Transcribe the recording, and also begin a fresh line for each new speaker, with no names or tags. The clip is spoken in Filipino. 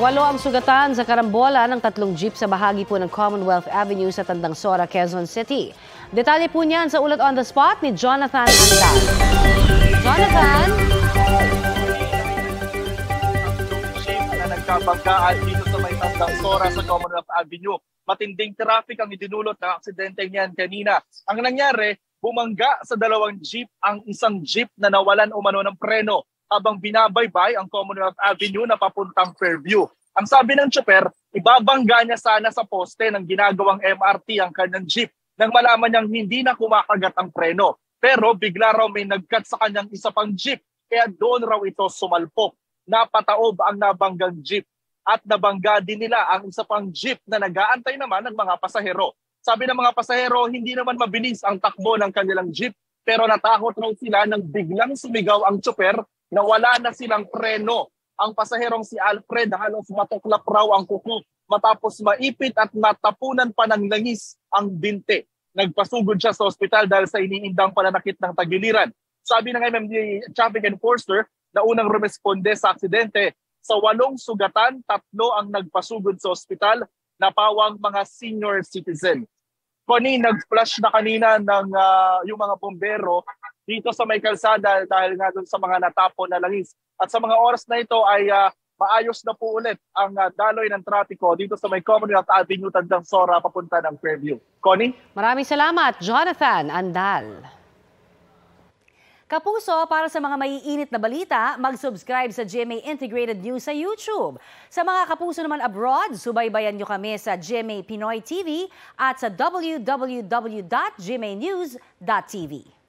Walo ang sugatan sa karambola ng tatlong jeep sa bahagi po ng Commonwealth Avenue sa Tandang Sora, Quezon City. Detalye po niyan sa ulat on the spot ni Jonathan Andal. Jonathan?
Jeep na nagkabanggaan dito sa may Tandang Sora sa Commonwealth Avenue. Matinding traffic ang idinulot ng aksidente niyan kanina. Ang nangyari, bumangga sa dalawang jeep ang isang jeep na nawalan umano ng preno habang binabaybay ang Commonwealth Avenue na papuntang Fairview. Ang sabi ng tsoper, ibabangga niya sana sa poste ng ginagawang MRT ang kanyang jeep nang malaman niyang hindi na kumakagat ang preno. Pero bigla raw may nagkat sa kanyang isa pang jeep kaya doon raw ito sumalpok. Napataob ang nabanggang jeep at nabangga din nila ang isa pang jeep na nag-aantay naman ng mga pasahero. Sabi ng mga pasahero, hindi naman mabilis ang takbo ng kanilang jeep pero natakot raw sila nang biglang sumigaw ang tsoper na wala na silang preno. Ang pasaherong si Alfred halos matuklap raw ang kuko matapos maipit at matapunan pa ng langis ang binte. Nagpasugod siya sa ospital dahil sa iniindang pananakit ng tagiliran. Sabi ng MMD Traffic Enforcer na unang rumesponde sa aksidente, sa 8 sugatan, 3 ang nagpasugod sa ospital na pawang mga senior citizen. Koni, nag-flash na kanina ng yung mga bombero dito sa may kalsada dahil nga dun sa mga natapon na langis. At sa mga oras na ito ay maayos na po ulit ang daloy ng trapiko dito sa may Commonwealth Avenue, Tandang Sora, papunta ng Fairview. Connie?
Maraming salamat, Jonathan Andal. Kapuso, para sa mga maiinit na balita, mag-subscribe sa GMA Integrated News sa YouTube. Sa mga kapuso naman abroad, subaybayan nyo kami sa GMA Pinoy TV at sa www.gmanews.tv.